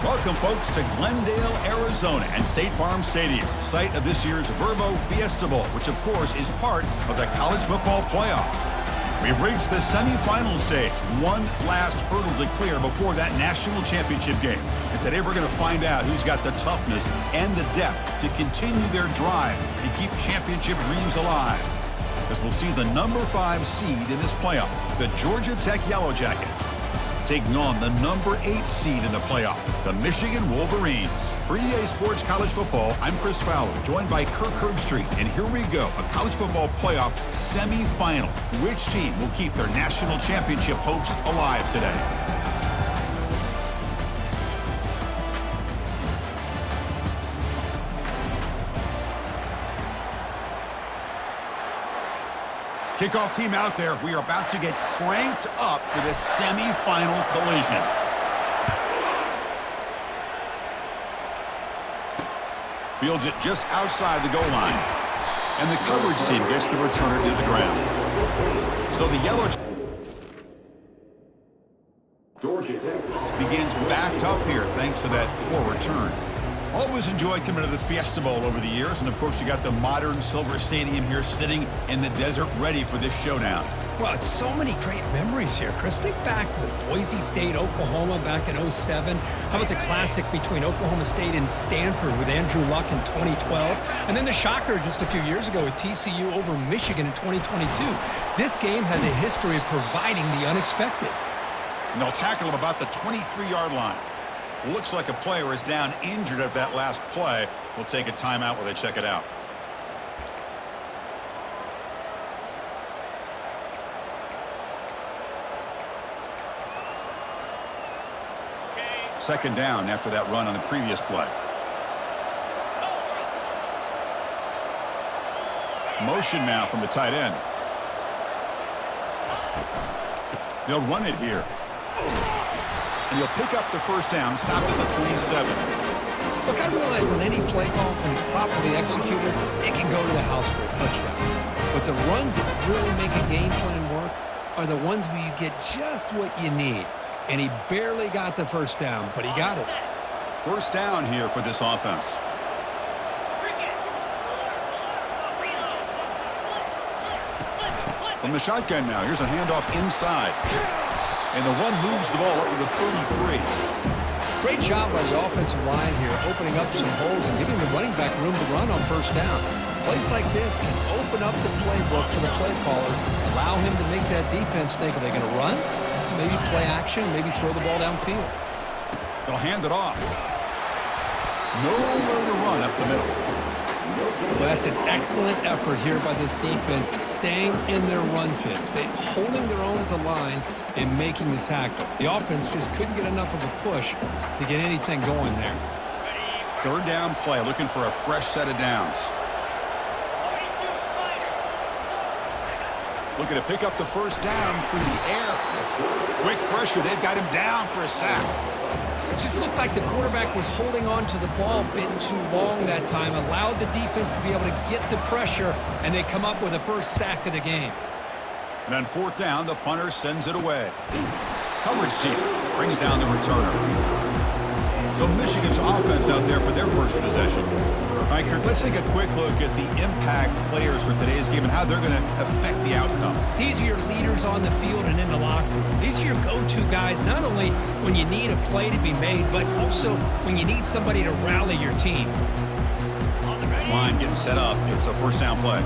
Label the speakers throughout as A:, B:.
A: Welcome, folks, to Glendale, Arizona and State Farm Stadium, site of this year's Vrbo Fiesta Bowl, which, of course, is part of the college football playoff. We've reached the semifinal stage, one last hurdle to clear before that national championship game. And today we're going to find out who's got the toughness and the depth to continue their drive and keep championship dreams alive. As we'll see the number 5 seed in this playoff, the Georgia Tech Yellow Jackets, taking on the number 8 seed in the playoff, the Michigan Wolverines. For EA Sports College Football, I'm Chris Fowler, joined by Kirk Herbstreit. And here we go, a college football playoff semifinal. Which team will keep their national championship hopes alive today? Kickoff team out there. We are about to get cranked up for the semifinal collision. Fields it just outside the goal line. And the coverage team gets the returner to the ground. So the Yellow Jackets begins backed up here thanks to that poor return. Always enjoyed coming to the Fiesta Bowl over the years, and of course you got the modern Silver Stadium here sitting in the desert ready for this showdown.
B: Well, it's so many great memories here, Chris. Think back to the Boise State, Oklahoma back in '07. How about the classic between Oklahoma State and Stanford with Andrew Luck in 2012? And then the shocker just a few years ago with TCU over Michigan in 2022. This game has a history of providing the unexpected.
A: And they'll tackle him about the 23-yard line. Looks like a player is down injured at that last play. We'll take a timeout while they check it out. Second down after that run on the previous play. Motion now from the tight end. They'll run it here. And he'll pick up the first down, stopped at the 27.
B: Look, I realize on any play call, when it's properly executed, it can go to the house for a touchdown. But the runs that really make a game plan work are the ones where you get just what you need. And he barely got the first down, but he got it.
A: First down here for this offense. From the shotgun now, here's a handoff inside. And the one moves the ball up to the 33.
B: Great job by the offensive line here, opening up some holes and giving the running back room to run on first down. Plays like this can open up the playbook for the play caller, allow him to make that defense think, are they going to run? Maybe play action, maybe throw the ball downfield.
A: They'll hand it off. Nowhere to run up the middle.
B: Well, that's an excellent effort here by this defense, staying in their run fit, holding their own at the line and making the tackle. The offense just couldn't get enough of a push to get anything going there.
A: Third down play, looking for a fresh set of downs. Looking to pick up the first down through the air. Quick pressure, they've got him down for a sack.
B: It just looked like the quarterback was holding on to the ball a bit too long that time, allowed the defense to be able to get the pressure, and they come up with a first sack of the game.
A: And on fourth down, the punter sends it away. Coverage team brings down the returner. So Michigan's offense out there for their first possession. All right, Kirk, let's take a quick look at the impact players for today's game and how they're going to affect the outcome.
B: These are your leaders on the field and in the locker room. These are your go-to guys, not only when you need a play to be made, but also when you need somebody to rally your team.
A: This line getting set up. It's a first down play.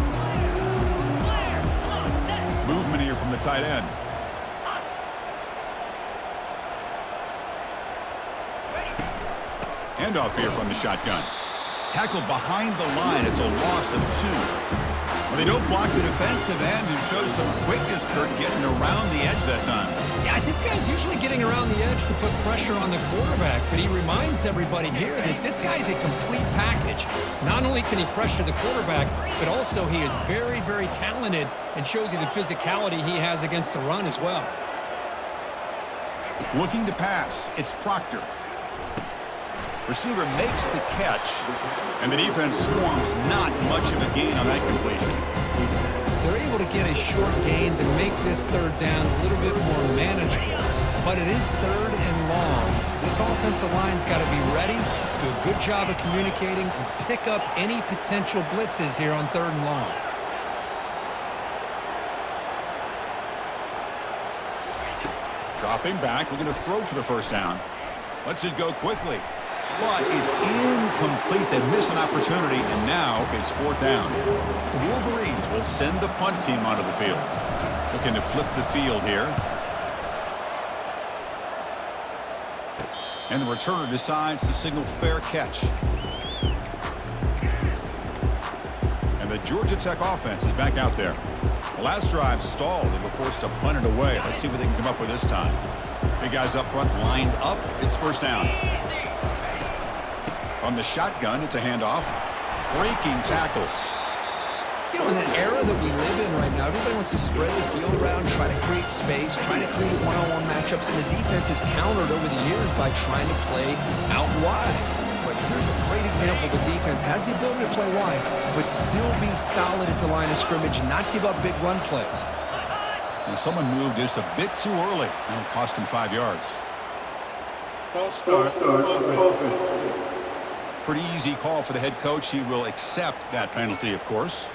A: Movement here from the tight end. Handoff here from the shotgun. Tackled behind the line. It's a loss of 2. Well, they don't block the defensive end and show some quickness, Kirk, getting around the edge that time.
B: Yeah, this guy's usually getting around the edge to put pressure on the quarterback, but he reminds everybody here that this guy's a complete package. Not only can he pressure the quarterback, but also he is very, very talented and shows you the physicality he has against the run as well.
A: Looking to pass. It's Proctor. Receiver makes the catch, and the defense swarms. Not much of a gain on that completion.
B: They're able to get a short gain to make this third down a little bit more manageable. but it is third and long. So this offensive line's got to be ready, do a good job of communicating, and pick up any potential blitzes here on third and long.
A: Dropping back, looking to throw for the first down. Lets it go quickly. But it's incomplete. They miss an opportunity, and now it's fourth down. The Wolverines will send the punt team onto the field. Looking to flip the field here. And the returner decides to signal fair catch. And the Georgia Tech offense is back out there. The last drive stalled and were forced to punt it away. Let's see what they can come up with this time. Big guys up front lined up. It's first down. On the shotgun, it's a handoff. Breaking tackles.
B: You know, in that era that we live in right now, everybody wants to spread the field around, try to create space, try to create one-on-one matchups, and the defense is countered over the years by trying to play out wide. But here's a great example. The defense has the ability to play wide, but still be solid at the line of scrimmage, not give up big run plays.
A: And someone moved just a bit too early, and it cost him 5 yards.
C: False start.
A: Pretty easy call for the head coach. He will accept that penalty, of course.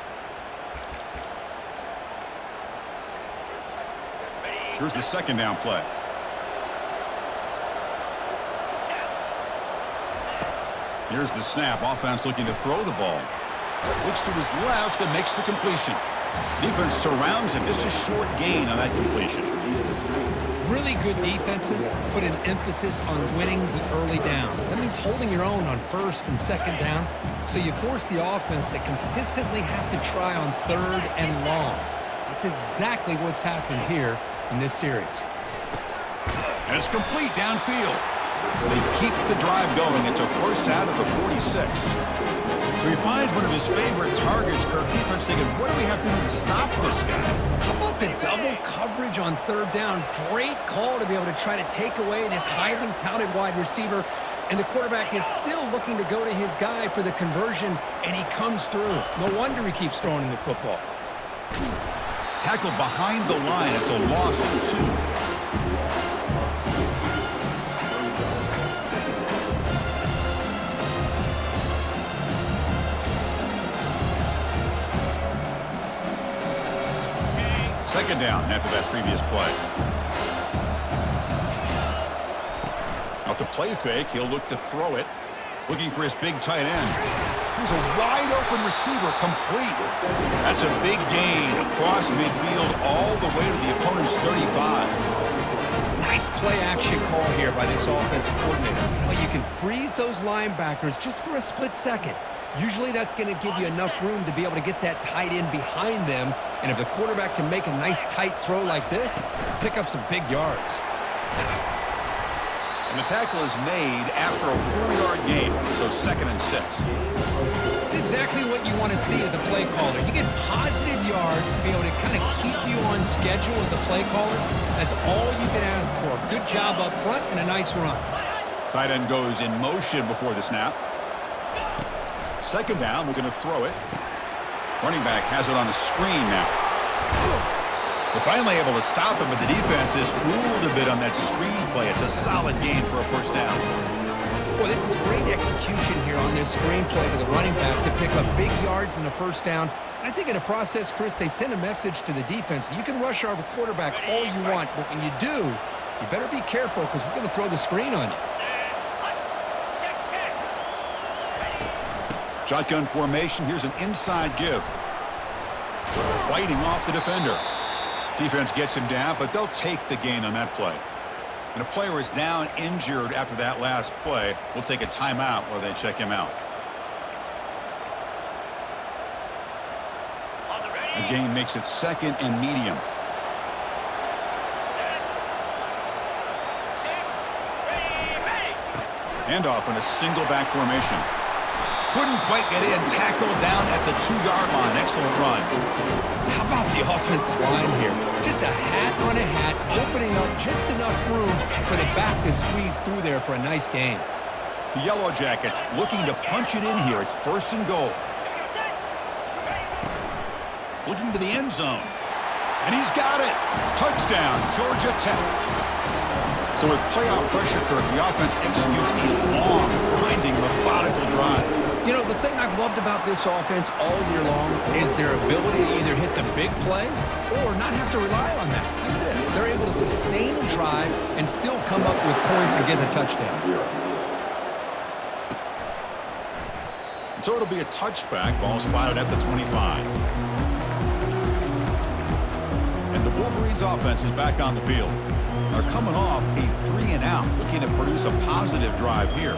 A: Here's the second down play. Here's the snap. Offense looking to throw the ball. Looks to his left and makes the completion. Defense surrounds him. Just a short gain on that completion.
B: Really good defenses put an emphasis on winning the early downs. That means holding your own on first and second down, so you force the offense to consistently have to try on third and long. That's exactly what's happened here in this series.
A: And it's complete downfield. They keep the drive going. It's a first out of the 46. So he finds one of his favorite targets. Kirk, defense thinking, what do we have to do to stop this guy?
B: How about the double coverage on third down? Great call to be able to try to take away this highly touted wide receiver. And the quarterback is still looking to go to his guy for the conversion, and he comes through. No wonder he keeps throwing him the football.
A: Tackled behind the line. It's a loss of 2. Second down after that previous play. Off the play fake, he'll look to throw it. Looking for his big tight end. Here's a wide open receiver, complete. That's a big gain across midfield all the way to the opponent's 35.
B: Nice play action call here by this offensive coordinator. You know, you can freeze those linebackers just for a split second. Usually that's going to give you enough room to be able to get that tight end behind them. And if the quarterback can make a nice tight throw like this, pick up some big yards.
A: And the tackle is made after a 4-yard gain, so 2nd and 6.
B: It's exactly what you want to see as a play caller. You get positive yards to be able to kind of keep you on schedule as a play caller. That's all you can ask for. Good job up front and a nice run.
A: Tight end goes in motion before the snap. Second down, we're going to throw it. Running back has it on a screen now. They're finally able to stop him, but the defense is fooled a bit on that screen play. It's a solid gain for a first down.
B: Boy, this is great execution here on this screen play to the running back to pick up big yards in a first down. I think in the process, Chris, they send a message to the defense. You can rush our quarterback all you want, but when you do, you better be careful because we're going to throw the screen on you.
A: Shotgun formation. Here's an inside give. Fighting off the defender. Defense gets him down, but they'll take the gain on that play. And a player is down injured after that last play. We'll take a timeout while they check him out. The gain makes it 2nd and medium. Handoff in a single back formation. Couldn't quite get in. Tackled down at the 2-yard line. Excellent run.
B: How about the offensive line here? Just a hat on a hat, opening up just enough room for the back to squeeze through there for a nice gain.
A: The Yellow Jackets looking to punch it in here. It's 1st and goal. Looking to the end zone. And he's got it. Touchdown, Georgia Tech. So with playoff pressure, Kirk, the offense executes a long, grinding, methodical drive.
B: You know, the thing I've loved about this offense all year long is their ability to either hit the big play or not have to rely on that. Like this, they're able to sustain a drive and still come up with points and get the touchdown.
A: So it'll be a touchback. Ball spotted at the 25. And the Wolverines offense is back on the field. They're coming off a 3-and-out, looking to produce a positive drive here.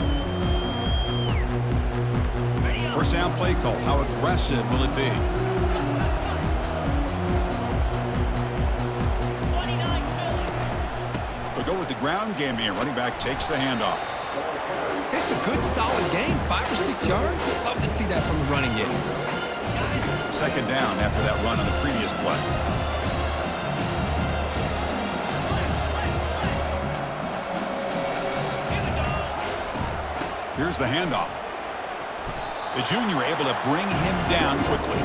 A: First down play call. How aggressive will it be? They'll go with the ground game here. Running back takes the handoff.
B: It's a good, solid game. 5 or 6 yards. Love to see that from the running game.
A: Second down after that run on the previous play. Here's the handoff. The junior able to bring him down quickly.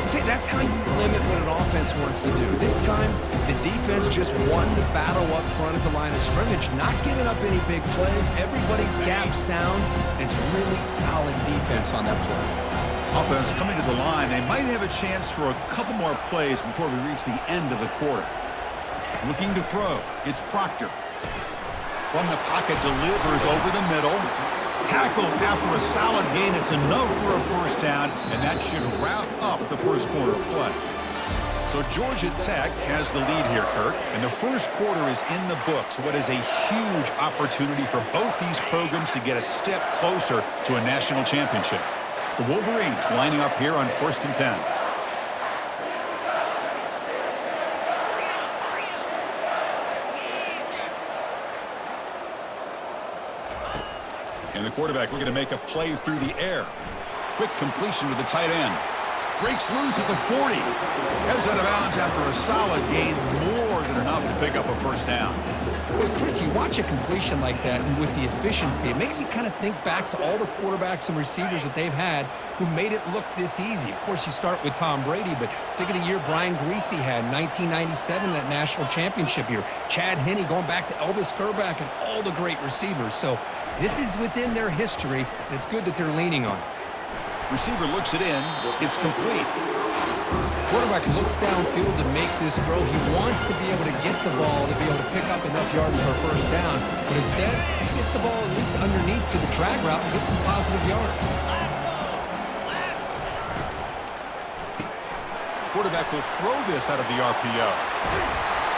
B: See, that's how you limit what an offense wants to do. This time, the defense just won the battle up front at the line of scrimmage, not giving up any big plays. Everybody's gap sound. It's really solid defense on that play.
A: Offense coming to the line. They might have a chance for a couple more plays before we reach the end of the quarter. Looking to throw. It's Proctor. From the pocket, delivers over the middle. Tackled after a solid gain. It's enough for a first down, and that should wrap up the first quarter of play. So Georgia Tech has the lead here, Kirk, and the first quarter is in the books. What is a huge opportunity for both these programs to get a step closer to a national championship. The Wolverines lining up here on 1st and 10. And the quarterback looking to make a play through the air. Quick completion to the tight end. Breaks loose at the 40. Heads out of bounds after a solid gain, more than enough to pick up a first down.
B: Well, Chris, you watch a completion like that, and with the efficiency, it makes you kind of think back to all the quarterbacks and receivers that they've had who made it look this easy. Of course, you start with Tom Brady, but think of the year Brian Griese had, 1997, that national championship year. Chad Henne going back to Elvis Grbac and all the great receivers. So this is within their history, and it's good that they're leaning on it.
A: Receiver looks it in. It's complete.
B: Quarterback looks downfield to make this throw. He wants to be able to get the ball to be able to pick up enough yards for a first down, but instead, he gets the ball at least underneath to the drag route and gets some positive yards.
A: Quarterback will throw this out of the RPO.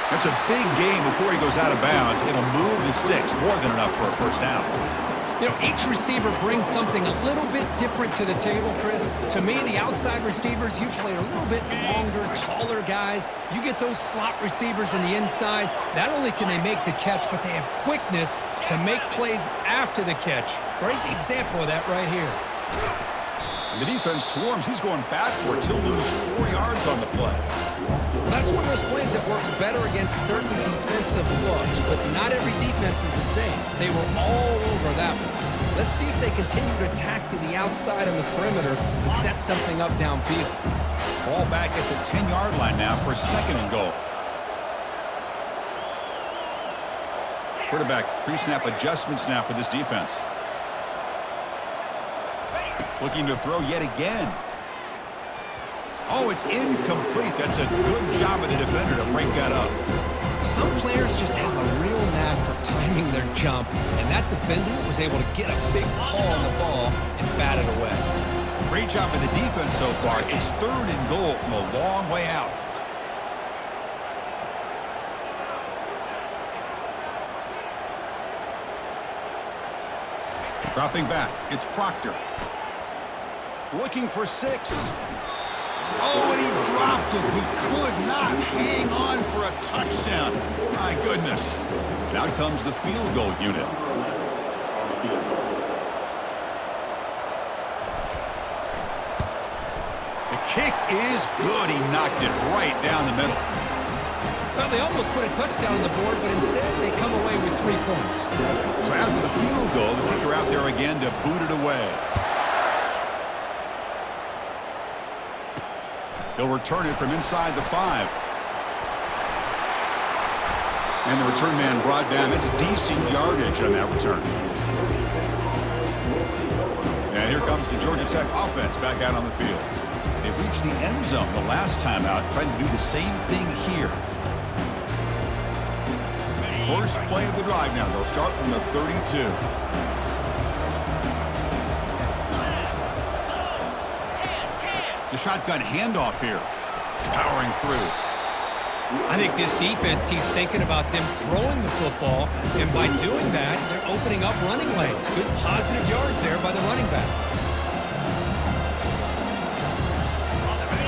A: That's a big gain before he goes out of bounds. It'll move the sticks, more than enough for a first down.
B: You know, each receiver brings something a little bit different to the table, Chris. To me, the outside receivers usually are a little bit longer, taller guys. You get those slot receivers on the inside, not only can they make the catch, but they have quickness to make plays after the catch. Great example of that right here.
A: And the defense swarms. He's going backwards. He'll lose 4 yards on the play.
B: That's one of those plays that works better against certain defensive looks, but not every defense is the same. They were all over that one. Let's see if they continue to attack to the outside on the perimeter and set something up downfield.
A: Ball back at the 10-yard line now for 2nd and goal. Quarterback pre-snap adjustments now for this defense. Looking to throw yet again. Oh, it's incomplete. That's a good job of the defender to break that up.
B: Some players just have a real knack for timing their jump, and that defender was able to get a big paw on the ball and bat it away.
A: Great job of the defense so far. It's 3rd and goal from a long way out. Dropping back, it's Proctor. Looking for 6. Oh, and he dropped it. He could not hang on for a touchdown. My goodness. And out comes the field goal unit. The kick is good. He knocked it right down the middle.
B: Well, they almost put a touchdown on the board, but instead they come away with 3 points.
A: So after the field goal, the kicker out there again to boot it away. He'll return it from inside the 5. And the return man brought down. That's decent yardage on that return. And here comes the Georgia Tech offense back out on the field. They reached the end zone the last time out, trying to do the same thing here. First play of the drive now. They'll start from the 32. The shotgun handoff here. Powering through.
B: I think this defense keeps thinking about them throwing the football, and by doing that, they're opening up running lanes. Good positive yards there by the running back.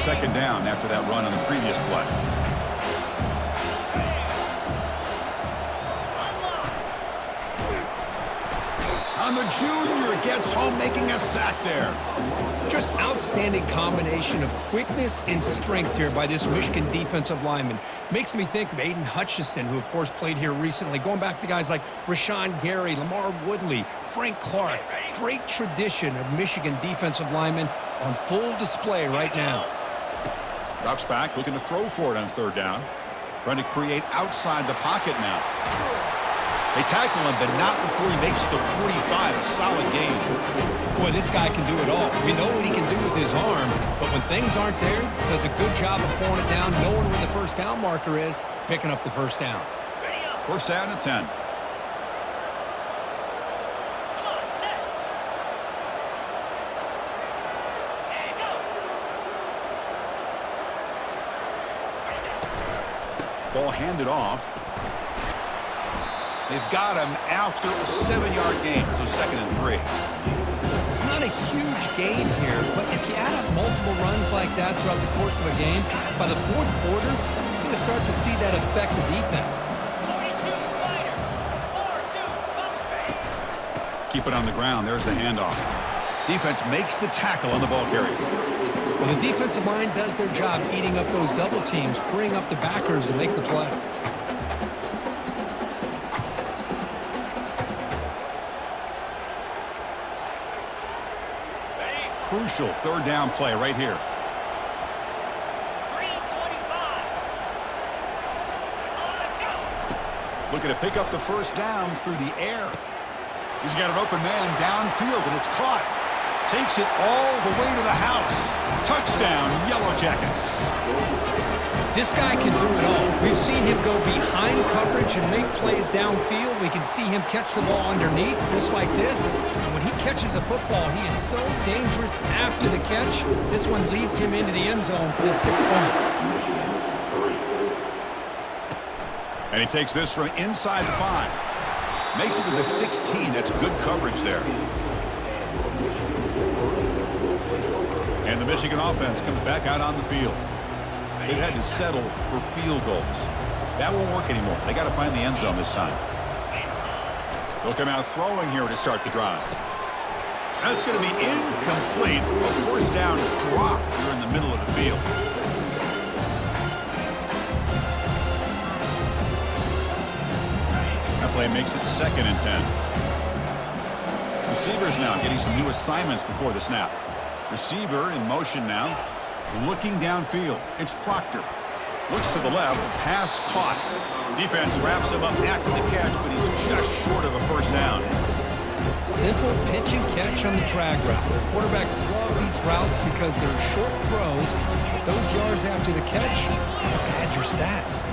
A: Second down after that run on the previous play. And the junior gets home, making a sack there.
B: Just outstanding combination of quickness and strength here by this Michigan defensive lineman. Makes me think of Aiden Hutchinson, who of course played here recently. Going back to guys like Rashawn Gary, Lamar Woodley, Frank Clark. Great tradition of Michigan defensive linemen on full display right now.
A: Drops back, looking to throw for it on third down. Trying to create outside the pocket now. They tackle him, but not before he makes the 45. A solid game.
B: Boy, this guy can do it all. We know what he can do with his arm, but when things aren't there, does a good job of pulling it down, knowing where the first down marker is, picking up the first down.
A: First down and 10. Ball handed off. They've got him after a 7-yard gain, so 2nd and 3.
B: It's not a huge gain here, but if you add up multiple runs like that throughout the course of a game, by the fourth quarter, you're going to start to see that affect the defense.
A: Keep it on the ground. There's the handoff. Defense makes the tackle on the ball carrier.
B: Well, the defensive line does their job eating up those double teams, freeing up the backers to make the play.
A: Crucial third down play right here. Looking to pick up the first down through the air. He's got an open man downfield, and it's caught. Takes it all the way to the house. Touchdown, Yellow Jackets.
B: This guy can do it all. We've seen him go behind coverage and make plays downfield. We can see him catch the ball underneath, just like this. And when he catches a football, he is so dangerous after the catch. This one leads him into the end zone for the 6 points.
A: And he takes this from inside the 5. Makes it to the 16. That's good coverage there. And the Michigan offense comes back out on the field. They've had to settle for field goals. That won't work anymore. They got to find the end zone this time. They'll come out throwing here to start the drive. That's going to be incomplete. A first down drop here in the middle of the field. That play makes it 2nd and 10. Receivers now getting some new assignments before the snap. Receiver in motion now. Looking downfield. It's Proctor. Looks to the left. Pass caught. Defense wraps him up after the catch, but he's just short of a first down.
B: Simple pitch and catch on the drag route. Quarterbacks love these routes because they're short throws, but those yards after the catch add your stats.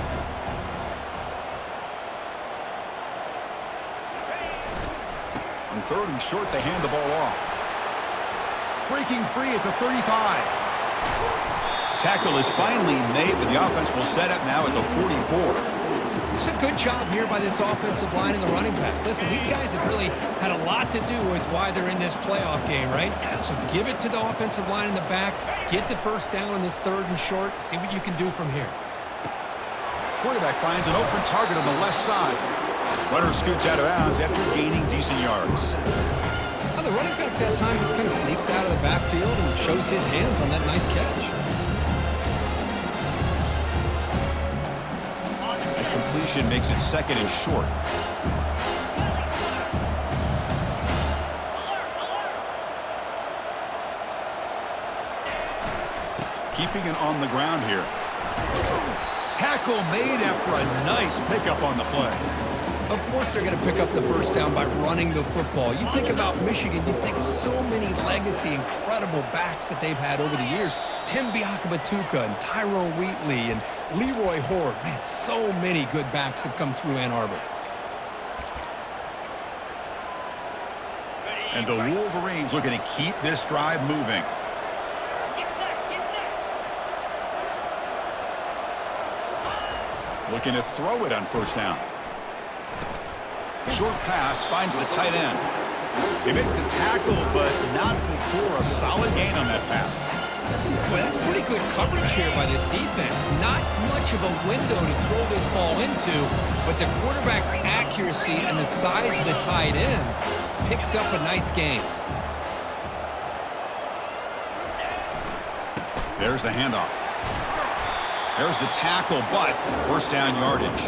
A: On 3rd and short, they hand the ball off. Breaking free at the 35. Tackle is finally made, but the offense will set up now at the 44.
B: It's a good job here by this offensive line and the running back. Listen, these guys have really had a lot to do with why they're in this playoff game, right? So give it to the offensive line in the back. Get the first down on this 3rd and short. See what you can do from here.
A: Quarterback finds an open target on the left side. Runner scoots out of bounds after gaining decent yards.
B: Well, the running back that time just kind of sneaks out of the backfield and shows his hands on that nice catch.
A: Completion makes it 2nd and short. Keeping it on the ground here. Tackle made after a nice pickup on the play.
B: Of course they're going to pick up the first down by running the football. You think about Michigan, you think so many legacy, incredible backs that they've had over the years. Tim Biakabatuka and Tyrone Wheatley and Leroy Horde. Man, so many good backs have come through Ann Arbor.
A: And the Wolverines looking to keep this drive moving. Looking to throw it on first down. Short pass finds the tight end. They make the tackle, but not before a solid gain on that pass.
B: Well, that's pretty good coverage here by this defense. Not much of a window to throw this ball into, but the quarterback's accuracy and the size of the tight end picks up a nice gain.
A: There's the handoff. There's the tackle, but first down yardage.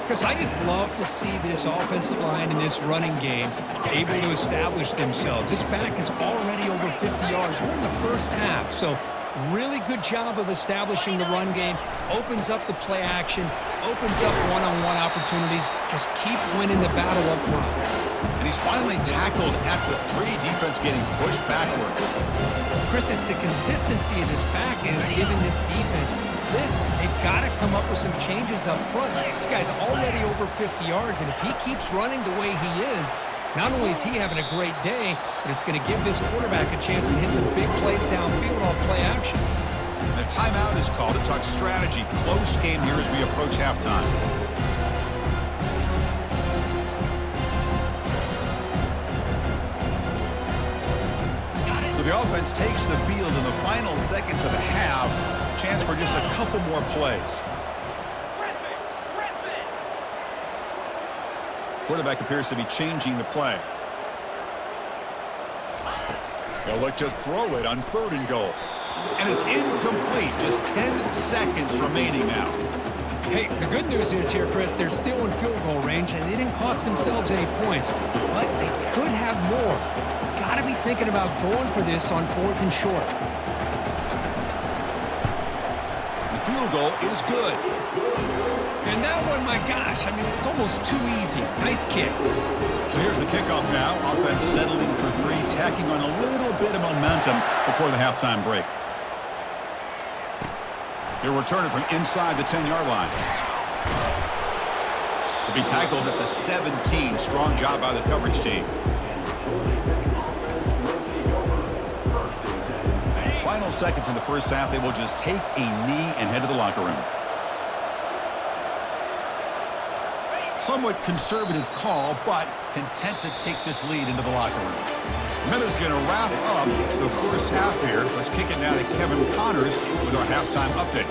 B: Chris, I just love to see this offensive line in this running game able to establish themselves. This back is already over 50 yards. We're in the first half, so really good job of establishing the run game. Opens up the play action, opens up one-on-one opportunities. Just keep winning the battle up front.
A: And he's finally tackled at the 3, defense getting pushed backwards.
B: Chris, it's the consistency of this back is giving this defense fits. They've got to come up with some changes up front. This guy's already over 50 yards, and if he keeps running the way he is, not only is he having a great day, but it's going to give this quarterback a chance to hit some big plays downfield off play action.
A: And a timeout is called to talk strategy. Close game here as we approach halftime. The offense takes the field in the final seconds of the half. Chance for just a couple more plays. Quarterback appears to be changing the play. They'll look to throw it on 3rd and goal. And it's incomplete. Just 10 seconds remaining now.
B: Hey, the good news is here, Chris, they're still in field goal range, and they didn't cost themselves any points. But they could have more. Got to be thinking about going for this on 4th and short.
A: The field goal is good.
B: And that one, my gosh, I mean, it's almost too easy. Nice kick.
A: So here's the kickoff now. Offense settled in for 3, tacking on a little bit of momentum before the halftime break. They'll return it from inside the 10-yard line. They'll be tackled at the 17. Strong job by the coverage team. Final seconds in the first half, they will just take a knee and head to the locker room. Somewhat conservative call, but content to take this lead into the locker room. Miller's going to wrap up the first half here. Let's kick it now to Kevin Connors with our halftime update.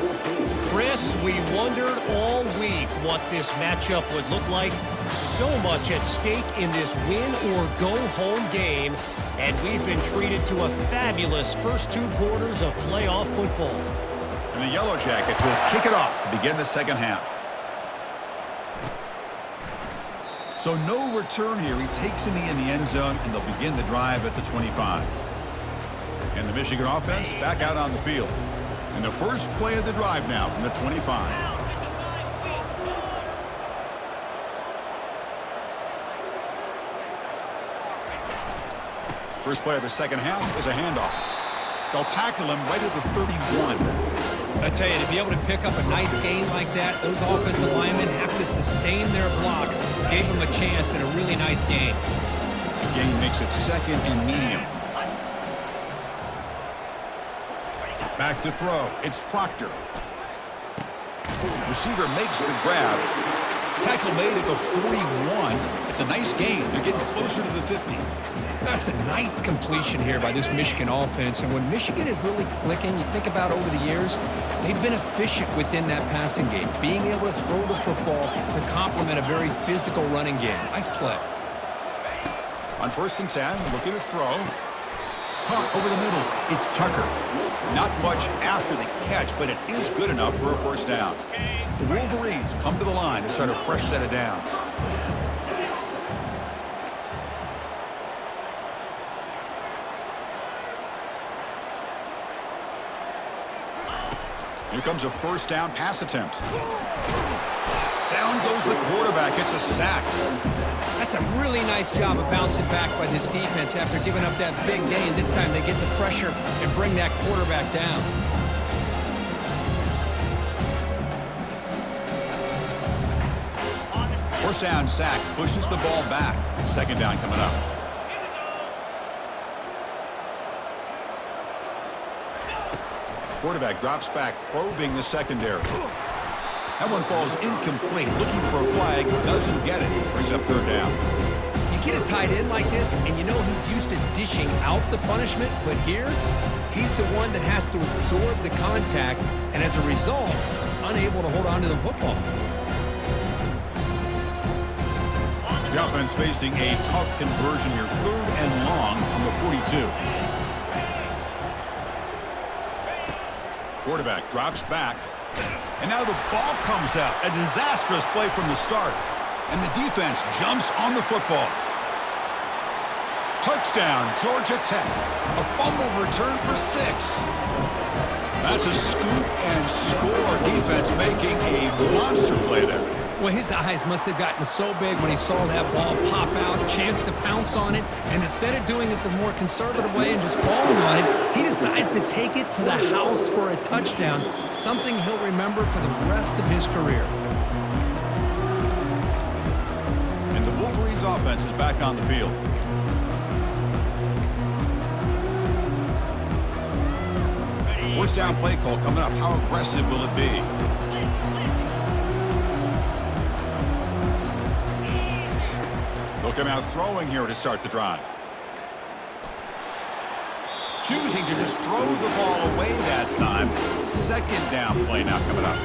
D: Chris, we wondered all week what this matchup would look like. So much at stake in this win-or-go-home game. And we've been treated to a fabulous first 2 quarters of playoff football.
A: And the Yellow Jackets will kick it off to begin the second half. So no return here. He takes a knee in the end zone, and they'll begin the drive at the 25. And the Michigan offense back out on the field. And the first play of the drive now from the 25. First play of the second half is a handoff. They'll tackle him right at the 31.
B: I tell you, to be able to pick up a nice gain like that, those offensive linemen have to sustain their blocks. Gave them a chance and a really nice gain.
A: The gain makes it 2nd and medium. Back to throw. It's Proctor. Receiver makes the grab. Tackle made at the 41. It's a nice gain. They're getting closer to the 50.
B: That's a nice completion here by this Michigan offense. And when Michigan is really clicking, you think about over the years, they've been efficient within that passing game, being able to throw the football to complement a very physical running game. Nice play.
A: On 1st and 10, looking to throw. Caught over the middle. It's Tucker. Not much after the catch, but it is good enough for a first down. The Wolverines come to the line to start a fresh set of downs. Here comes a first down pass attempt. Down goes the quarterback. It's a sack.
B: That's a really nice job of bouncing back by this defense after giving up that big gain. This time they get the pressure and bring that quarterback down.
A: First down sack pushes the ball back. Second down coming up. Quarterback drops back, probing the secondary. That one falls incomplete. Looking for a flag, doesn't get it. Brings up third down.
B: You get a tight end like this, and you know he's used to dishing out the punishment, but here, he's the one that has to absorb the contact, and as a result, he's unable to hold on to the football.
A: The offense facing a tough conversion here. Third and long from the 42. Quarterback drops back. And now the ball comes out. A disastrous play from the start. And the defense jumps on the football. Touchdown, Georgia Tech. A fumble return for 6. That's a scoop and score. Defense making a monster play there.
B: Well, his eyes must have gotten so big when he saw that ball pop out, chance to pounce on it, and instead of doing it the more conservative way and just falling on it, he decides to take it to the house for a touchdown, something he'll remember for the rest of his career.
A: And the Wolverines offense is back on the field. First down play call coming up. How aggressive will it be? They'll come out throwing here to start the drive. Choosing to just throw the ball away that time. Second down play now coming up.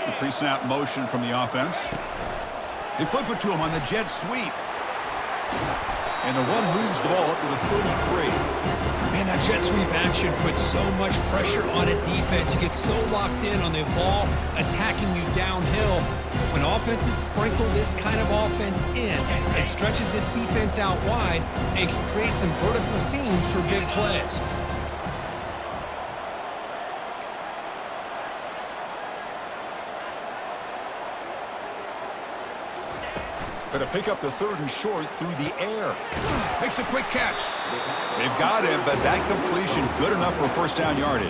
A: The pre-snap motion from the offense. They flip it to him on the jet sweep. And the one moves the ball up to the 33.
B: Man, that jet sweep action puts so much pressure on a defense. You get so locked in on the ball attacking you downhill. When offenses sprinkle this kind of offense in, it stretches this defense out wide and can create some vertical seams for big plays.
A: To pick up the third and short through the air. Makes a quick catch. They've got him, but that completion good enough for first down yardage.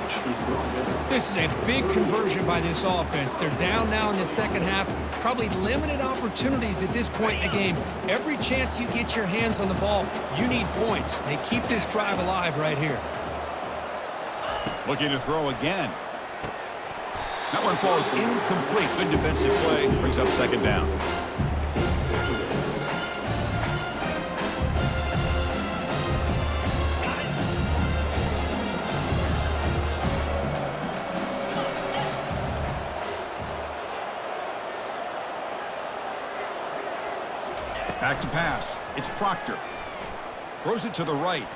B: This is a big conversion by this offense. They're down now in the second half. Probably limited opportunities at this point in the game. Every chance you get your hands on the ball, you need points. They keep this drive alive right here.
A: Looking to throw again. That one falls incomplete. Good defensive play. Brings up second down. Back to pass. It's Proctor. Throws it to the right.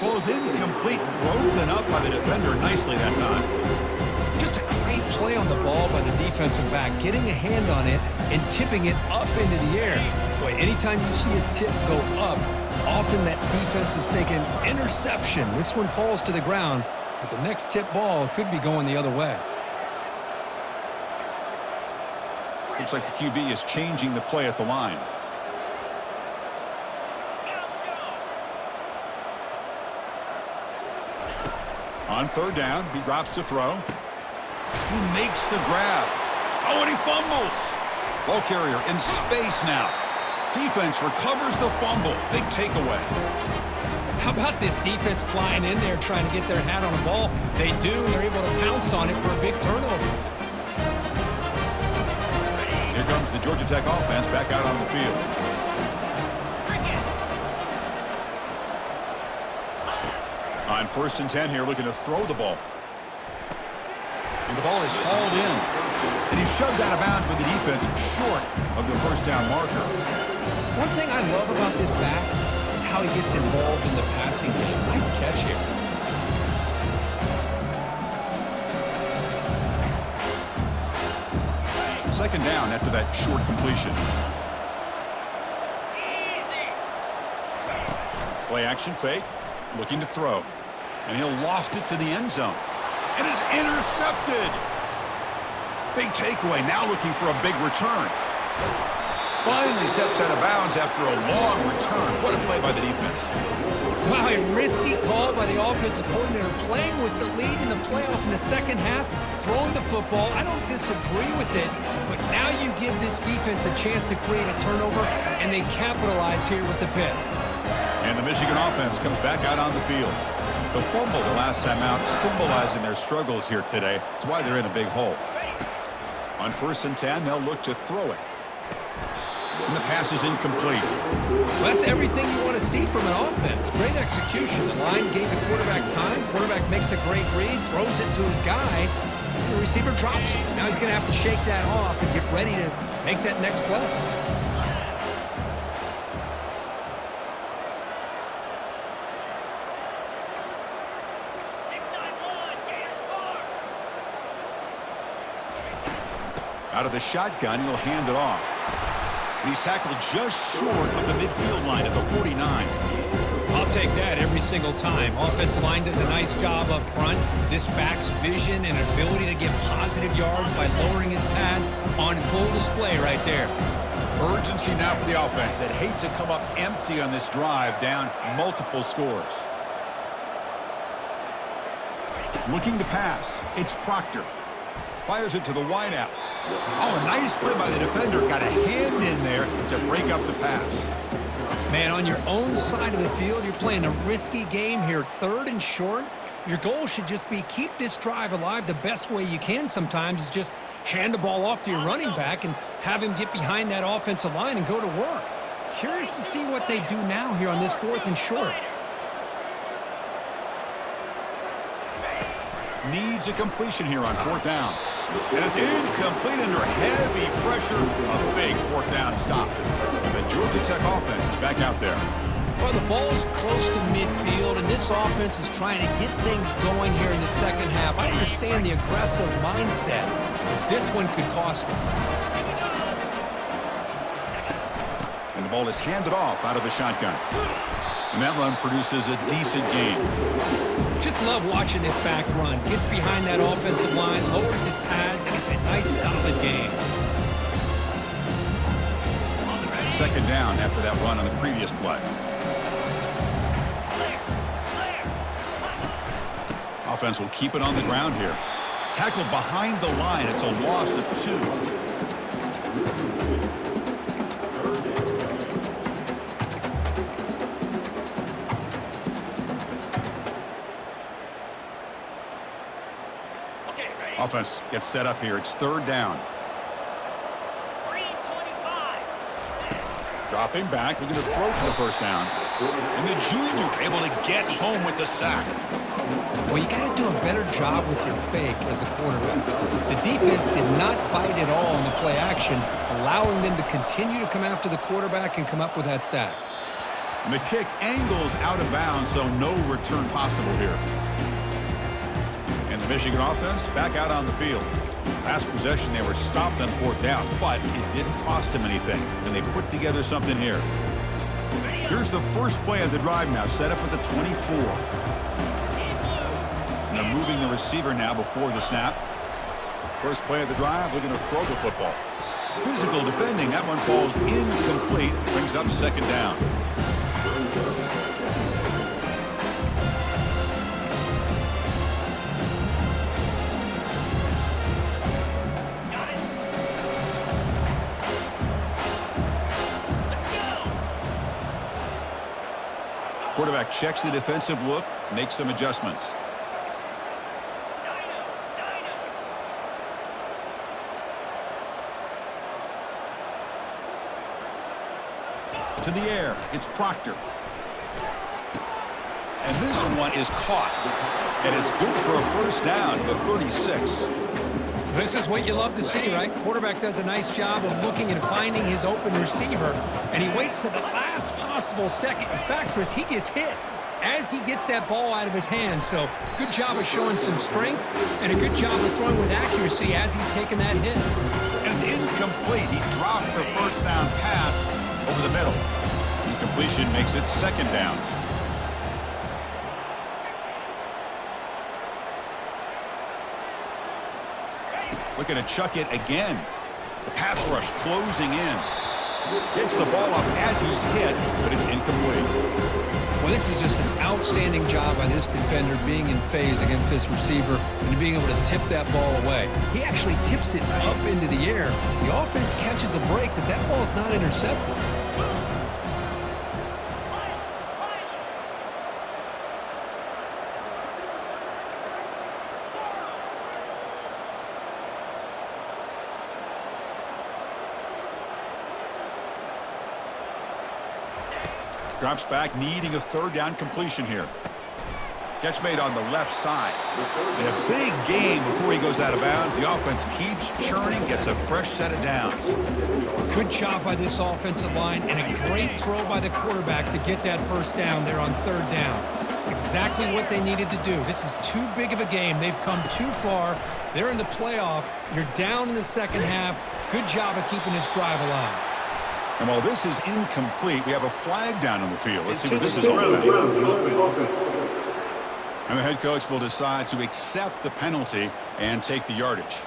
A: Falls incomplete. Broken up by the defender nicely that time.
B: Just a great play on the ball by the defensive back, getting a hand on it and tipping it up into the air. Boy, anytime you see a tip go up, often that defense is thinking interception. This one falls to the ground, but the next tip ball could be going the other way.
A: Looks like the QB is changing the play at the line. On third down, he drops to throw. He makes the grab. Oh, and he fumbles. Ball carrier in space now. Defense recovers the fumble. Big takeaway.
B: How about this defense flying in there trying to get their hat on the ball? They do, and they're able to pounce on it for a big turnover.
A: Here comes the Georgia Tech offense back out on the field. On first and 10 here, looking to throw the ball. And the ball is hauled in. And he's shoved out of bounds with the defense short of the first down marker.
B: One thing I love about this back is how he gets involved in the passing game. Nice catch here.
A: second down after that short completion. Play action fake, looking to throw. And he'll loft it to the end zone. And is intercepted. Big takeaway, now looking for a big return. Finally steps out of bounds after a long return. What a play by the defense.
B: Wow, a risky call by the offensive coordinator, playing with the lead in the playoff in the second half, throwing the football. I don't disagree with it, but now you give this defense a chance to create a turnover, and they capitalize here with the pick.
A: And the Michigan offense comes back out on the field. The fumble the last time out, symbolizing their struggles here today. That's why they're in a big hole. On 1st and 10, they'll look to throw it. And the pass is incomplete.
B: Well, that's everything you want to see from an offense. Great execution. The line gave the quarterback time. Quarterback makes a great read, throws it to his guy. The receiver drops it. Now he's going to have to shake that off and get ready to make that next play.
A: Out of the shotgun, he'll hand it off. And he's tackled just short of the midfield line at the 49.
B: I'll take that every single time. Offensive line does a nice job up front. This back's vision and ability to get positive yards by lowering his pads on full display right there.
A: Urgency now for the offense that hates to come up empty on this drive, down multiple scores. Looking to pass. It's Proctor. Fires it to the wideout. Oh, a nice play by the defender. Got a hand in there to break up the pass.
B: Man, on your own side of the field, you're playing a risky game here. 3rd and short. Your goal should just be keep this drive alive. The best way you can sometimes is just hand the ball off to your running back and have him get behind that offensive line and go to work. Curious to see what they do now here on this 4th and short.
A: Needs a completion here on 4th down. And it's incomplete under heavy pressure. A big 4th down stop. And the Georgia Tech offense is back out there.
B: Well, the ball's close to midfield, and this offense is trying to get things going here in the second half. I understand the aggressive mindset, but this one could cost them.
A: And the ball is handed off out of the shotgun. And that run produces a decent gain.
B: Just love watching this back run. Gets behind that offensive line, lowers his pads, and it's a nice, solid game.
A: 2nd down after that run on the previous play. Offense will keep it on the ground here. Tackled behind the line. It's a loss of 2. Offense gets set up here. It's 3rd down. Dropping back, looking to throw for the 1st down. And the junior able to get home with the sack.
B: Well, you got to do a better job with your fake as the quarterback. The defense did not bite at all in the play action, allowing them to continue to come after the quarterback and come up with that sack.
A: And the kick angles out of bounds, so no return possible here. And the Michigan offense back out on the field. Last possession, they were stopped on 4th down, but it didn't cost them anything. And they put together something here. Here's the first play of the drive now, set up at the 24. And they're moving the receiver now before the snap. First play of the drive, looking to throw the football. Physical defending, that one falls incomplete, brings up 2nd down. Quarterback checks the defensive look, makes some adjustments. To the air, it's Proctor. And this one is caught. And it's good for a 1st down, the 36.
B: This is what you love to see, right? Quarterback does a nice job of looking and finding his open receiver, and he waits to the last possible second. In fact, Chris, he gets hit as he gets that ball out of his hands. So good job of showing some strength and a good job of throwing with accuracy as he's taking that hit.
A: And it's incomplete. incomplete. He dropped the first down pass over the middle. Incompletion makes it second down. Looking to chuck it again. The pass rush closing in. Gets the ball up as he's hit, but it's incomplete.
B: Well, this is just an outstanding job by this defender being in phase against this receiver and being able to tip that ball away. He actually tips it up into the air. The offense catches a break that ball's not intercepted.
A: Drops back, needing a third down completion here. Catch made on the left side. In a big game before he goes out of bounds, the offense keeps churning, gets a fresh set of downs.
B: Good job by this offensive line and a great throw by the quarterback to get that first down there on third down. It's exactly what they needed to do. This is too big of a game. They've come too far. They're in the playoff. You're down in the second half. Good job of keeping this drive alive.
A: And while this is incomplete, we have a flag down on the field. Let's see what this is all about. And the head coach will decide to accept the penalty and take the yardage.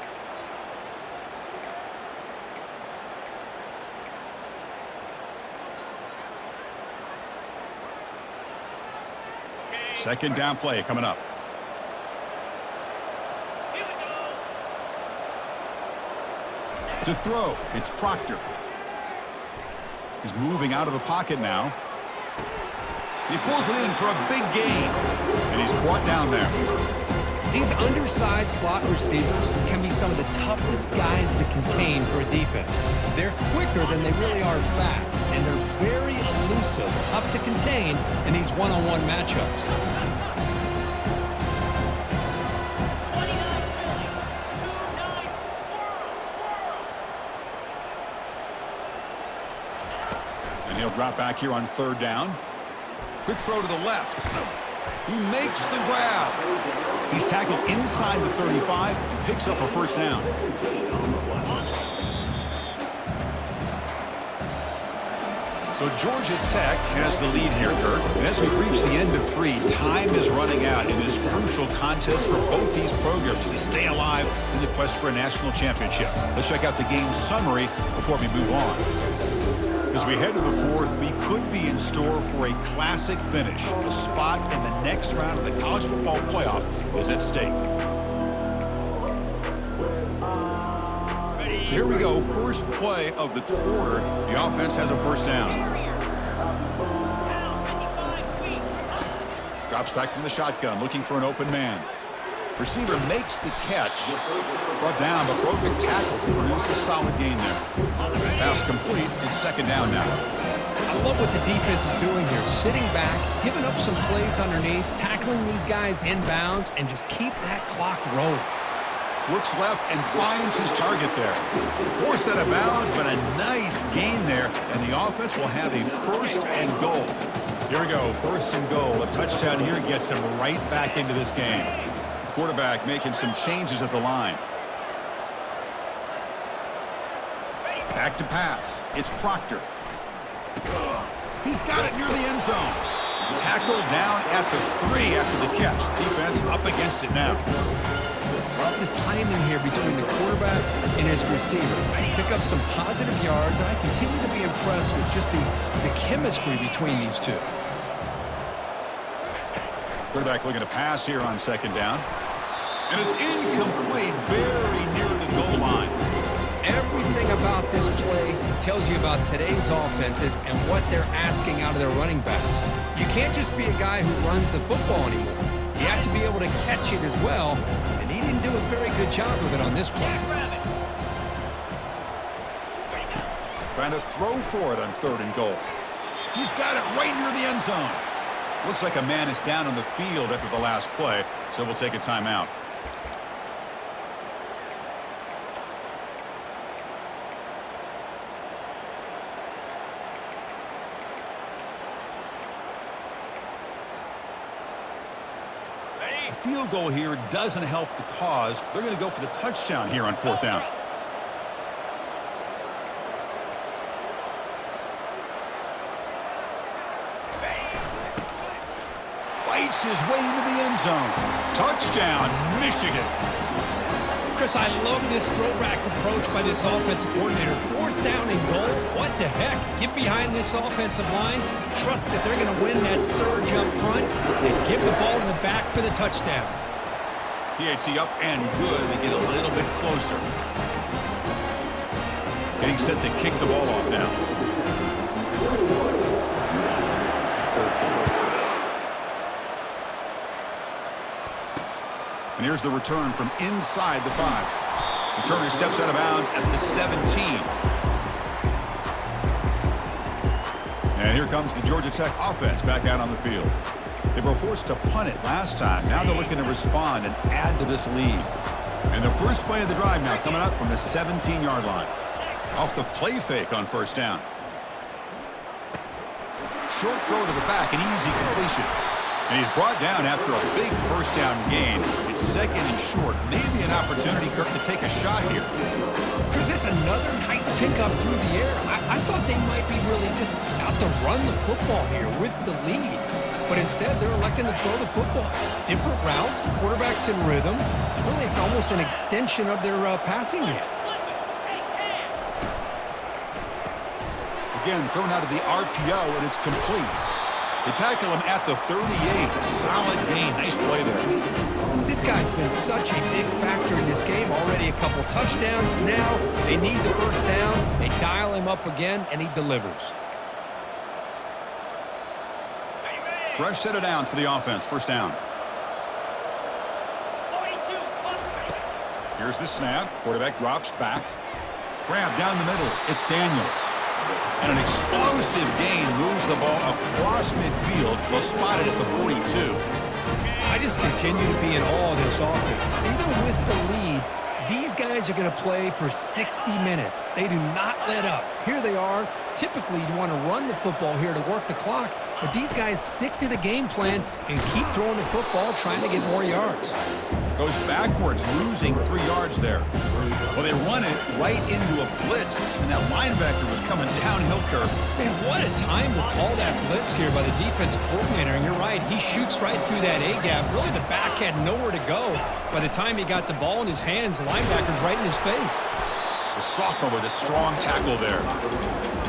A: Second down play coming up. To throw, it's Proctor. He's moving out of the pocket now. He pulls it in for a big gain. And he's brought down there.
B: These undersized slot receivers can be some of the toughest guys to contain for a defense. They're quicker than they really are fast, and they're very elusive, tough to contain in these one-on-one matchups.
A: He'll drop back here on third down. Quick throw to the left. He makes the grab. He's tackled inside the 35 and picks up a first down. So Georgia Tech has the lead here, Kurt. And as we reach the end of 3, time is running out in this crucial contest for both these programs to stay alive in the quest for a national championship. Let's check out the game summary before we move on. As we head to the 4th, we could be in store for a classic finish. A spot in the next round of the college football playoff is at stake. So here we go, first play of the quarter. The offense has a first down. Drops back from the shotgun, looking for an open man. Receiver makes the catch. Brought down, but broken tackle to produce a solid gain there. Pass complete. It's second down now.
B: I love what the defense is doing here. Sitting back, giving up some plays underneath, tackling these guys inbounds, and just keep that clock rolling.
A: Looks left and finds his target there. Forced out of bounds, but a nice gain there, and the offense will have a first and goal. Here we go, first and goal. A touchdown here gets him right back into this game. Quarterback making some changes at the line. Back to pass. It's Proctor. He's got it near the end zone. Tackled down at the 3 after the catch. Defense up against it now.
B: Love the timing here between the quarterback and his receiver. Pick up some positive yards, and I continue to be impressed with just the chemistry between these two.
A: Quarterback looking to pass here on second down. And it's incomplete, very near the goal line.
B: Everything about this play tells you about today's offenses and what they're asking out of their running backs. You can't just be a guy who runs the football anymore. You have to be able to catch it as well, and he didn't do a very good job of it on this play.
A: Trying to throw for it on third and goal. He's got it right near the end zone. Looks like a man is down on the field after the last play, so we'll take a timeout. A field goal here doesn't help the cause. They're going to go for the touchdown here on fourth down. makes his way into the end zone. Touchdown, Michigan.
B: Chris, I love this throwback approach by this offensive coordinator. 4th down and goal. What the heck? Get behind this offensive line. Trust that they're going to win that surge up front and give the ball to the back for the touchdown.
A: PAT up and good. They get a little bit closer. Getting set to kick the ball off now. And here's the return from inside the 5. Returner steps out of bounds at the 17. And here comes the Georgia Tech offense back out on the field. They were forced to punt it last time. Now they're looking to respond and add to this lead. And the first play of the drive now coming up from the 17-yard line. Off the play fake on 1st down. Short throw to the back, an easy completion. And he's brought down after a big 1st down gain. It's 2nd and short. Maybe an opportunity, Kirk, to take a shot here.
B: Chris, it's another nice pickup through the air. I thought they might be really just out to run the football here with the lead. But instead, they're electing to throw the football. Different routes, quarterbacks in rhythm. Really, it's almost an extension of their passing game.
A: Again, thrown out of the RPO, and it's complete. They tackle him at the 38. Solid gain. Nice play there.
B: This guy's been such a big factor in this game. Already a couple touchdowns. Now they need the 1st down. They dial him up again, and he delivers.
A: Fresh set of downs for the offense. 1st down. Here's the snap. Quarterback drops back. Grab down the middle. It's Daniels. And an explosive gain moves the ball across midfield. Well spotted at the 42.
B: I just continue to be in awe of this offense. Even with the lead, these guys are going to play for 60 minutes. They do not let up. Here they are. Typically, you'd want to run the football here to work the clock, but these guys stick to the game plan and keep throwing the football, trying to get more yards.
A: Goes backwards, losing 3 yards there. Well, they run it right into a blitz, and that linebacker was coming downhill, Kirk.
B: Man, what a time to call that blitz here by the defensive coordinator. And you're right, he shoots right through that A-gap. Really, the back had nowhere to go. By the time he got the ball in his hands, the linebacker's right in his face.
A: The sophomore with a strong tackle there.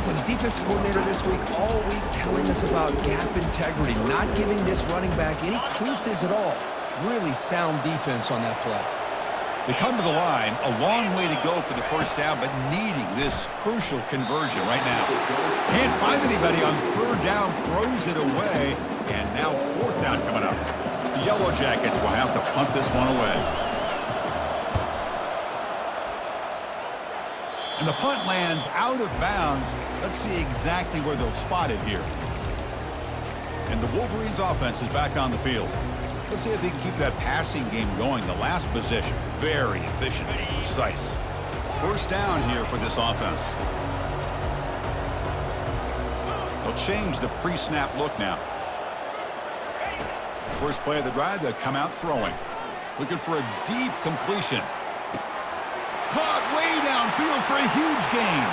B: Well, the defensive coordinator this week, all week telling us about gap integrity, not giving this running back any creases at all. Really sound defense on that play.
A: They come to the line, a long way to go for the 1st down, but needing this crucial conversion right now. Can't find anybody on 3rd down, throws it away, and now 4th down coming up. The Yellow Jackets will have to punt this one away. And the punt lands out of bounds. Let's see exactly where they'll spot it here. And the Wolverines offense is back on the field. Let's see if they can keep that passing game going. The last possession, very efficient and precise. 1st down here for this offense. They'll change the pre-snap look now. First play of the drive, they'll come out throwing. Looking for a deep completion. Caught way downfield for a huge gain.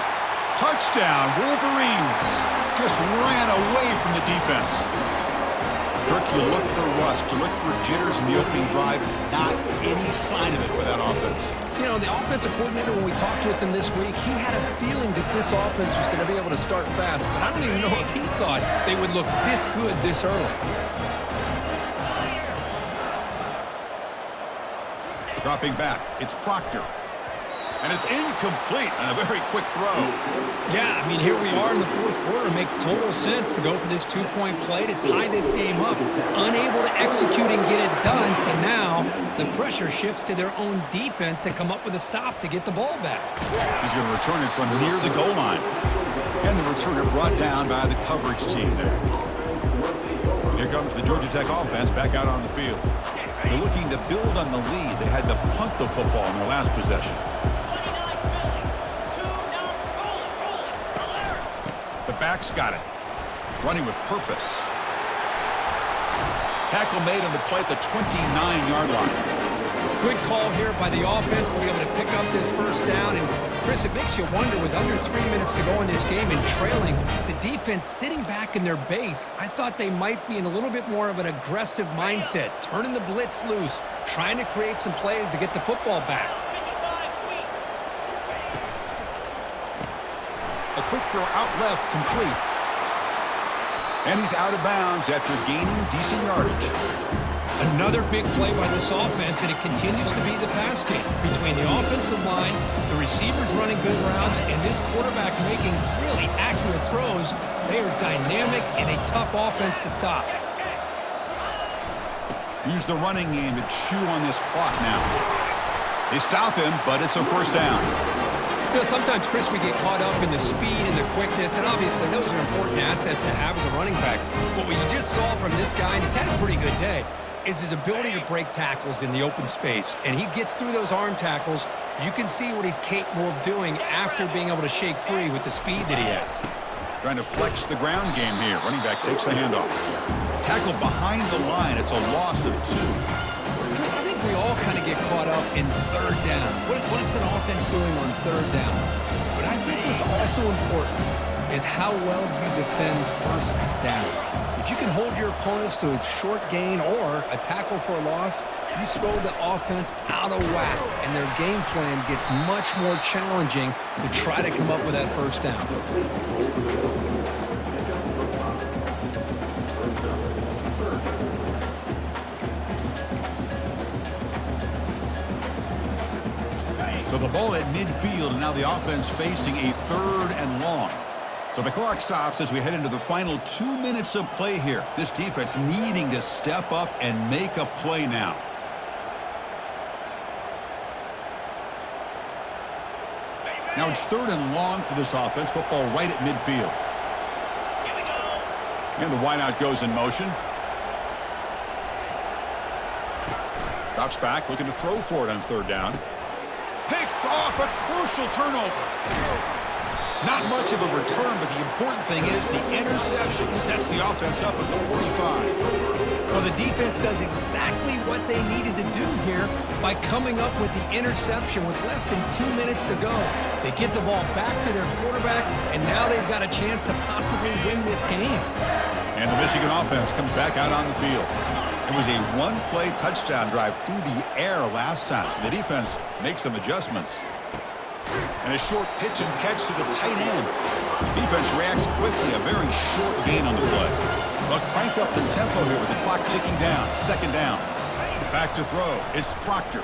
A: Touchdown, Wolverines. Just ran away from the defense. Kirk, you look for rust, you look for jitters in the opening drive. Not any sign of it for that offense.
B: You know, the offensive coordinator, when we talked with him this week, he had a feeling that this offense was going to be able to start fast, but I don't even know if he thought they would look this good this early.
A: Dropping back, it's Proctor. And it's incomplete on a very quick throw.
B: Yeah, I mean, here we are in the 4th quarter. It makes total sense to go for this 2-point play to tie this game up. Unable to execute and get it done, so now the pressure shifts to their own defense to come up with a stop to get the ball back.
A: He's going to return it from near the goal line. And the returner brought down by the coverage team there. Here comes the Georgia Tech offense back out on the field. They're looking to build on the lead. They had to punt the football in their last possession. The back's got it. Running with purpose. Tackle made on the play at the 29-yard line.
B: Good call here by the offense to be able to pick up this first down. And, Chris, it makes you wonder, with under 3 minutes to go in this game and trailing, the defense sitting back in their base, I thought they might be in a little bit more of an aggressive mindset, turning the blitz loose, trying to create some plays to get the football back.
A: A quick throw out left, complete. And he's out of bounds after gaining decent yardage.
B: Another big play by this offense, and it continues to be the pass game. Between the offensive line, the receivers running good routes, and this quarterback making really accurate throws, they are dynamic and a tough offense to stop.
A: Use the running game to chew on this clock now. They stop him, but it's a first down.
B: You know, sometimes, Chris, we get caught up in the speed and the quickness, and obviously those are important assets to have as a running back. But what you just saw from this guy, and he's had a pretty good day, is his ability to break tackles in the open space. And he gets through those arm tackles. You can see what he's capable of doing after being able to shake free with the speed that he has.
A: Trying to flex the ground game here. Running back takes the handoff. Tackle behind the line. It's a loss of 2.
B: Chris, I think we all kind of get caught up in third down. What is an offense doing on third down? But I think what's also important is how well you defend first down. If you can hold your opponents to a short gain or a tackle for a loss, you throw the offense out of whack, and their game plan gets much more challenging to try to come up with that first down.
A: So the ball at midfield, and now the offense facing a 3rd and long. So the clock stops as we head into the final 2 minutes of play here. This defense needing to step up and make a play now. Now it's 3rd and long for this offense. Football right at midfield. And the wideout goes in motion. Drops back, looking to throw for it on 3rd down. Picked off, a crucial turnover. Not much of a return, but the important thing is the interception sets the offense up at the 45.
B: Well, the defense does exactly what they needed to do here by coming up with the interception with less than 2 minutes to go. They get the ball back to their quarterback, and now they've got a chance to possibly win this game.
A: And the Michigan offense comes back out on the field. It was a one-play touchdown drive through the air last time. The defense makes some adjustments. And a short pitch and catch to the tight end. The defense reacts quickly. A very short gain on the play. But crank up the tempo here with the clock ticking down. 2nd down. Back to throw. It's Proctor.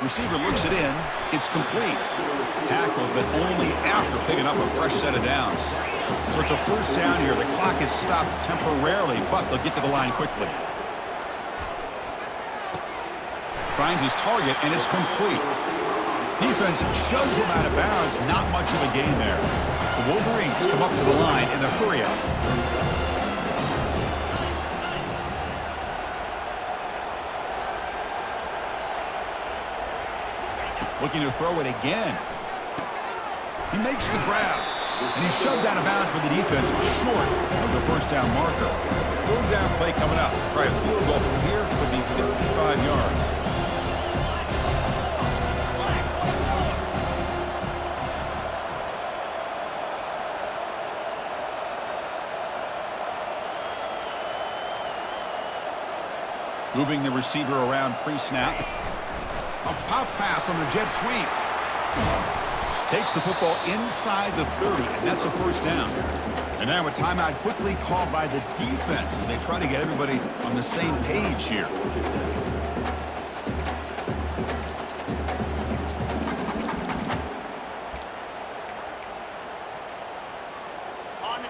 A: Receiver looks it in. It's complete. Tackled, but only after picking up a fresh set of downs. So it's a first down here. The clock is stopped temporarily, but they'll get to the line quickly. Finds his target, and it's complete. Defense shoves him out of bounds. Not much of a gain there. The Wolverines come up to the line in the hurry-up. Looking to throw it again. He makes the grab, and he's shoved out of bounds by the defense short of the first down marker. 3rd down play coming up. Try a field goal from here. Could be 55 yards. Moving the receiver around pre-snap. A pop pass on the jet sweep. Takes the football inside the 30, and that's a first down. And now a timeout quickly called by the defense as they try to get everybody on the same page here.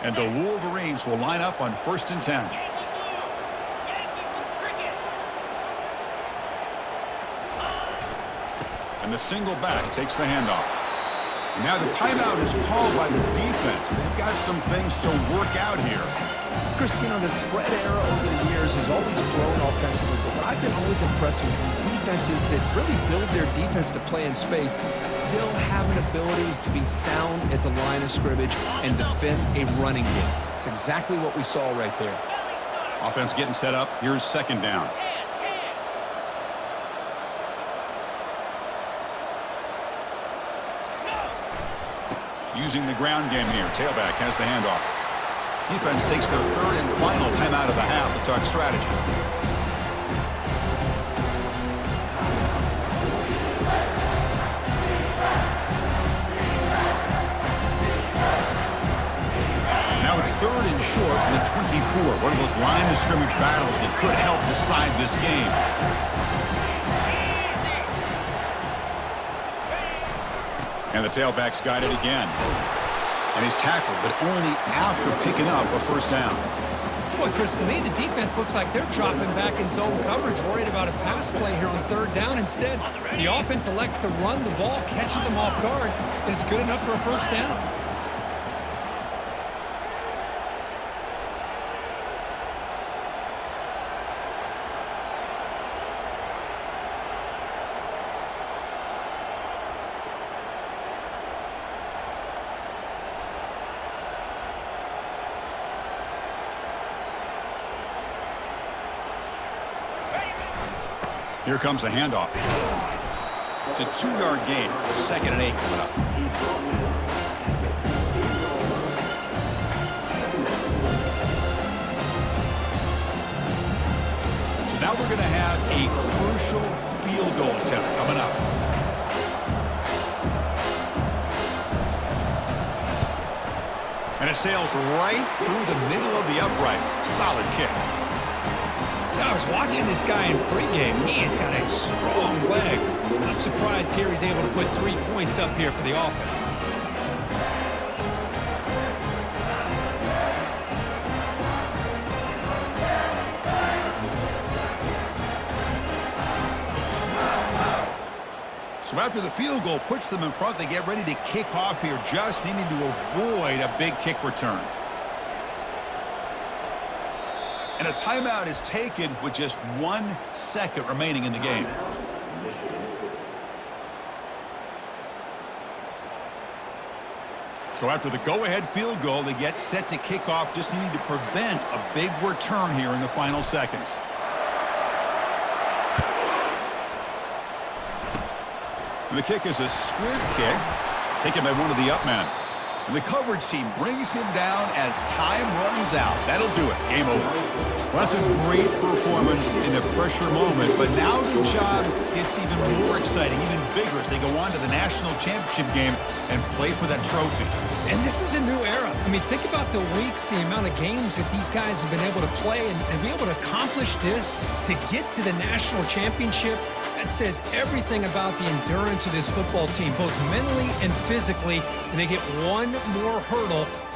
A: And the Wolverines will line up on 1st and 10. And the single back takes the handoff. And now the timeout is called by the defense. They've got some things to work out here.
B: Chris, you know, the spread era over the years has always grown offensively, but what I've been always impressed with defenses that really build their defense to play in space still have an ability to be sound at the line of scrimmage and defend a running game. It's exactly what we saw right there.
A: Offense getting set up. Here's 2nd down. using the ground game here. Tailback has the handoff. Defense takes their third and final timeout of the half to talk strategy. Now it's third and short from the 24. One of those line of scrimmage battles that could help decide this game. And the tailback's got it again. And he's tackled, but only after picking up a first down.
B: Boy, Chris, to me, the defense looks like they're dropping back in zone coverage, worried about a pass play here on third down. Instead, the offense elects to run the ball, catches them off guard, and it's good enough for a first down.
A: Here comes a handoff. It's a 2-yard gain. 2nd and 8 coming up. So now we're going to have a crucial field goal attempt coming up. And it sails right through the middle of the uprights. Solid kick.
B: I was watching this guy in pregame. He has got a strong leg. Not surprised here he's able to put 3 points up here for the offense.
A: So after the field goal puts them in front, they get ready to kick off here, just needing to avoid a big kick return. And a timeout is taken with just 1 second remaining in the game. So after the go-ahead field goal, they get set to kick off, just needing to prevent a big return here in the final seconds. And the kick is a squib kick, taken by one of the up men. And the coverage team brings him down as time runs out. That'll do it. Game over. Well, that's a great performance in a pressure moment, but now the job gets even more exciting, even bigger as they go on to the national championship game and play for that trophy.
B: And this is a new era. I mean, think about the weeks, the amount of games that these guys have been able to play and be able to accomplish this, to get to the national championship. That says everything about the endurance of this football team, both mentally and physically, and they get one more hurdle